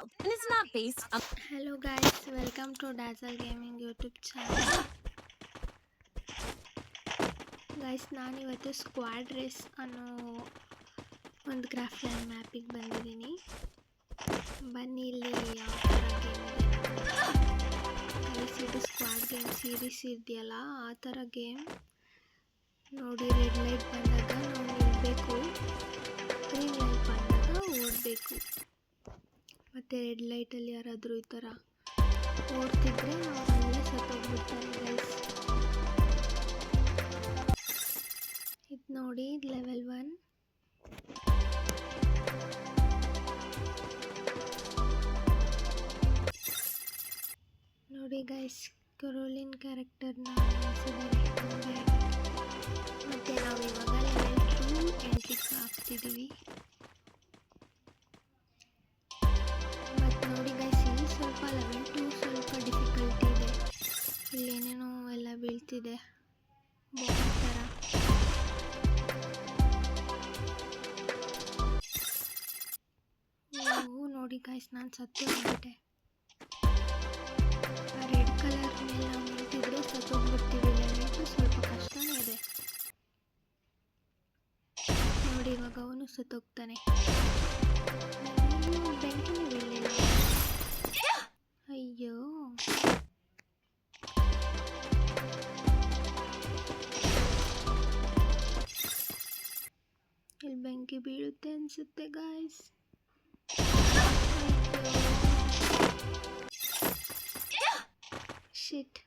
and it's not based on. Hello guys, welcome to Dazzle Gaming YouTube channel. Guys ನಾನಿವತ್ತು squad race ಅನ್ನೋ ಒಂದು craft land ಮ್ಯಾಪಿಗೆ ಬಂದಿದ್ದೀನಿ. ಬನ್ನಿ ಇಲ್ಲಿ ಯಾವ ಥರ ಗೇಮ್ ಇದೆ ಗೈಸ್. ಇದು ಸ್ಕ್ವಾಡ್ ಗೇಮ್ ಸೀರೀಸ್ ಇದೆಯಲ್ಲ, ಆ ಥರ ಗೇಮ್ ನೋಡಿ. ರೆಡ್ ಲೈಟ್ ಬಂದಾಗ ನಾವು ನಿಲ್ಲಬೇಕು, ಗ್ರೀನ್ ಲೈಟ್ ಬಂದಾಗ ಓಡಬೇಕು. ಮತ್ತು ರೆಡ್ ಲೈಟಲ್ಲಿ ಯಾರಾದರೂ ಈ ಥರ ಓಡ್ತಿದ್ರೆ ಅವರೆಲ್ಲ ಸತ್ತೋಗ್ಬಿಡ್ತಾರೆ ಗೈಸ್. ಇದು ನೋಡಿ, ಲೆವೆಲ್ 1. ನೋಡಿ ಗೈಸ್, ಕರೋಲಿನ್ ಕ್ಯಾರೆಕ್ಟರ್ನ ಬಳಸಿದ್ದಾರೆ. ಮತ್ತು ನಾವು ಇವಾಗ ಲೆವೆಲ್ 2 ಎಂಟ್ರಿ ಆಗ್ತಿದ್ದೀವಿ. ಮತ್ತು ನೋಡಿ ಗೈಸ್, ಇಲ್ಲಿ ಸ್ವಲ್ಪ ಲೆವೆಲ್ 2 ಸ್ವಲ್ಪ ಡಿಫಿಕಲ್ಟಿ ಇದೆ. ಇಲ್ಲೇನೇನೋ ಎಲ್ಲ ಬೀಳ್ತಿದೆ ಬಾಂಬ್ ಥರ. ನೋಡಿ ಗೈಸ್, ನಾನು ಸತ್ತು ಹೋಗ್ಬಿಟ್ಟೆ. ಆ ರೆಡ್ ಕಲರ್ ಮೇಲೆ ನಾವು ನಿಂತಿದ್ರೆ ಸತ್ತೋಗ್ಬಿಡ್ತೀವಿ. ಲೆವೆಲ್ 2 ಸ್ವಲ್ಪ ಕಷ್ಟನೇ ಇದೆ ನೋಡಿ. ಇವಾಗ ಅವನು ಸತ್ತೋಗ್ತಾನೆ. ಬೆಂಕಿನೇ ಬೀಳಲಿಲ್ಲ. ಅಯ್ಯೋ, ಇಲ್ಲಿ ಬೆಂಕಿ ಬೀಳುತ್ತೆ ಅನ್ಸುತ್ತೆ ಗಾಯ್ಸ್. ಶಿಟ್.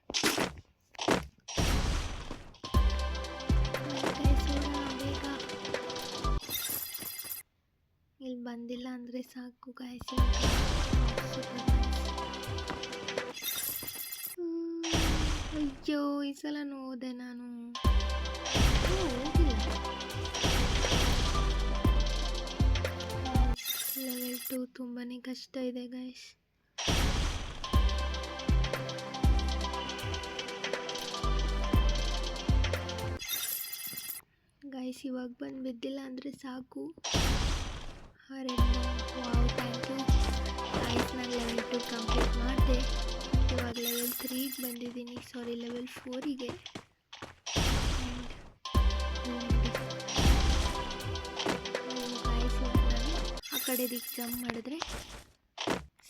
ಬೇಗ ಇಲ್ಲಿ ಬಂದಿಲ್ಲ ಅಂದರೆ ಸಾಕು ಗಾಯ್ಸ್. ಅಯ್ಯೋ, ಈ ಸಲ ನೋದೆ ನಾನು. ಹೋಗಿಲ್ಲ. ಲೆವೆಲ್ 2 ತುಂಬಾ ಕಷ್ಟ ಇದೆ ಗೈಸ್. ಗೈಸ್, ಇವಾಗ ಬಂದು ಬಿದ್ದಿಲ್ಲ ಅಂದರೆ ಸಾಕು. Wow, thank you guys. ನಾನು ಲೆವೆಲ್ 2 ಕಂಪ್ಲೀಟ್ ಮಾಡಿದೆ. ಇವಾಗ ಲೆವೆಲ್ 3ಗೆ ಬಂದಿದ್ದೀನಿ, ಸಾರಿ ಲೆವೆಲ್ 4ಗೆ. ಗೈಸ್, ಇವಾಗ ನಾನು ಆ ಕಡೆ ದಿಕ್ಕು ಜಂಪ್ ಮಾಡಿದ್ರೆ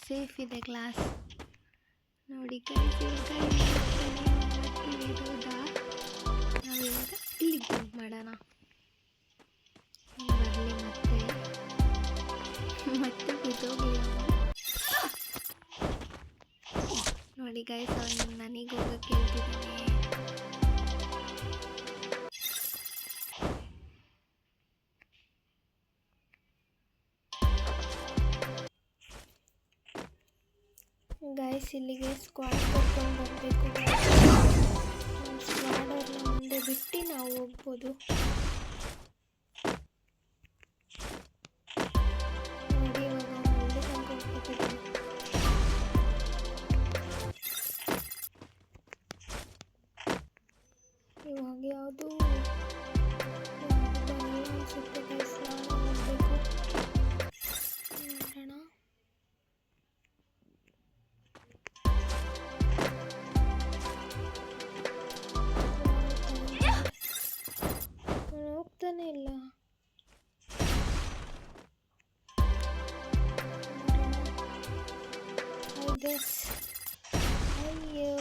ಸೇಫ್ ಇದೆ ಕ್ಲಾಸ್. ನೋಡಿ ಗೈಸ್, ಇವಾಗ ನಾವಿವಾಗ ಇಲ್ಲಿಗೆ ಜಂಪ್ ಮಾಡೋಣ. ಬರಲಿ ಮತ್ತೆ ಬಿದ್ದೋಗ್ಲಿ ಅವನು. ನೋಡಿ ಗೈಸ್, ಅವನು ನನಗೆ ಹೋಗಕ್ಕೆ ಹೇಳ್ತಿದ್ದಾನೆ. ಗೈಸ್, ಇಲ್ಲಿಗೆ ಸ್ಕ್ವಾಡ್ ಕರ್ಕೊಂಡು ಬರಬೇಕು. ಸ್ಕ್ವಾಡ್ ಅವ್ರನ್ನ ಮುಂದೆ ಬಿಟ್ಟು ನಾವು ಹೋಗ್ಬೋದು. ನೋಡಿ, ಇವಾಗ ಮುಂದೆ ಕರ್ಕೊಂಡು ಹೋಗ್ತಿದ್ದಾನೆ. ಇವಾಗ ಯಾವುದು ಬರಲ್ಲ ಅನ್ಸುತ್ತೆ ಗೈಸ್. ನಾನು ಹೋಗ್ಬೇಕು. ನೋಡೋಣ. ಹೋಗ್ತಾನೆ ಇಲ್ಲ. ಅಯ್ಯೋ,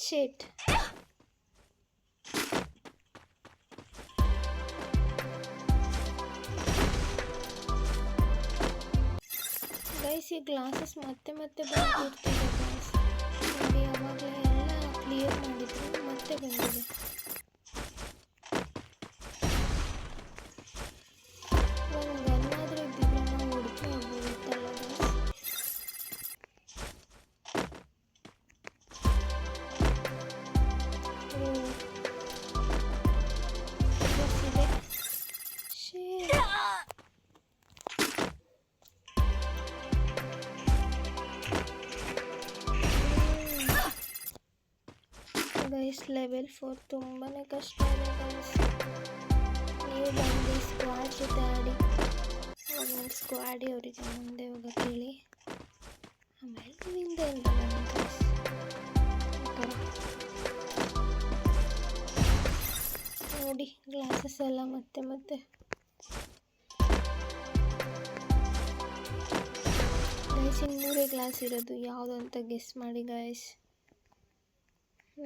ಶಿಟ್. ಗೈಸ್, ಈ ಗ್ಲಾಸಸ್ ಮತ್ತೆ ಬಂದು ಕೊಡ್ತಿದೆ ಗೈಸ್. ನೋಡಿ, ಅವಾಗಲೇ ಎಲ್ಲ ಕ್ಲಿಯರ್ ಮಾಡಿದ್ರು, ಮತ್ತೆ ಬಂದಿದೆ. ಒಂದು ಗನ್ನಾದರೂ ಇದ್ದಿದ್ರೆ ನಾವು ಹುಡುಕಿ ಹೋಗ್ಬೋದಿತ್ತಲ್ಲ ಗೈಸ್. ಲೆವೆಲ್ ಲೆವೆಲ್ 4 ತುಂಬಾ ಕಷ್ಟ ಇದೆ ಗೈಸ್. ನೀವು ಬಂದು ಸ್ಕ್ವಾಡ್ ಜೊತೆ ಆಡಿ. ಅವಾಗ ನಿಮ್ಮ ಸ್ಕ್ವಾಡಿ ಅವರಿಗೆ ಮುಂದೆ ಹೋಗೋಕೆ ಹೇಳಿ. ಆಮೇಲೆ ನೀವು ಹಿಂದೆಯಿಂದ ಬನ್ನಿ ಗೈಸ್. ಈ ಥರ ನೋಡಿ ಗ್ಲಾಸಸ್ ಎಲ್ಲ ಮತ್ತೆ ಗೈಸ್. ಇನ್ನು 3 ಗ್ಲಾಸ್ ಇರೋದು ಯಾವುದು ಅಂತ ಗೆಸ್ ಮಾಡಿ ಗೈಸ್.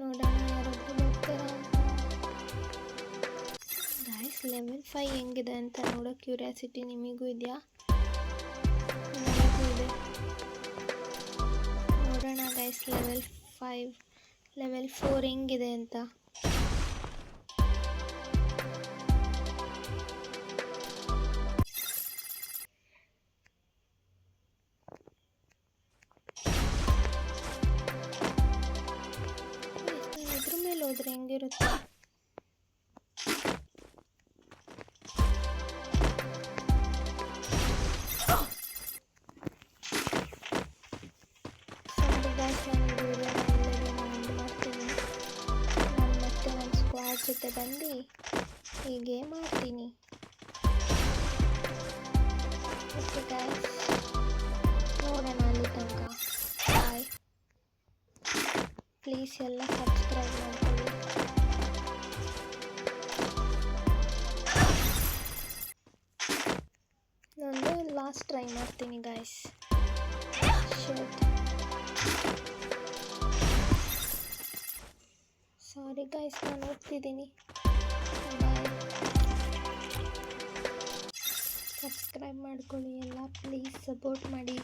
ನೋಡೋಣ ಯಾರಾದರೂ ಬರ್ತಾರಾ ಅಂತ. ಗೈಸ್ ಲೆವೆಲ್ 5 ಹೆಂಗಿದೆ ಅಂತ ನೋಡೋ ಕ್ಯೂರಿಯಾಸಿಟಿ ನಿಮಗೂ ಇದೆಯಾ? ನನಗೂ ಇದೆ. ನೋಡೋಣ ಗೈಸ್ ಲೆವೆಲ್ 5 ಲೆವೆಲ್ 4 ಹೆಂಗಿದೆ ಅಂತ. ಇದ್ರ ಮೇಲೆ ಹೋದ್ರೆ ಹೆಂಗಿರುತ್ತೆ? ನಾನು ಮತ್ತೆ ನನ್ನ ಸ್ಕ್ವಾಡ್ ಜೊತೆ ಬಂದು ಹೀಗೆ ಮಾಡ್ತೀನಿ. ಓಕೆ ಗೈಸ್, ನೋಡೋಣ ಅಲ್ಲಿ ತನಕ. ಬಾಯ್. ಪ್ಲೀಸ್ ಎಲ್ಲ ಸಬ್ಸ್ಕ್ರೈಬ್ ಮಾಡ್ಕೊಳ್ಳಿ. ನಾನು ಲಾಸ್ಟ್ ಟ್ರೈ ಮಾಡ್ತೀನಿ ಗೈಸ್. ಸಾರಿ ಗೈಸ್, ನಾನು ಹೋಗ್ತಿದ್ದೀನಿ. ಬಾಯ್. ಸಬ್ಸ್ಕ್ರೈಬ್ ಮಾಡ್ಕೊಳ್ಳಿ ಎಲ್ಲ, ಪ್ಲೀಸ್ ಸಪೋರ್ಟ್ ಮಾಡಿ.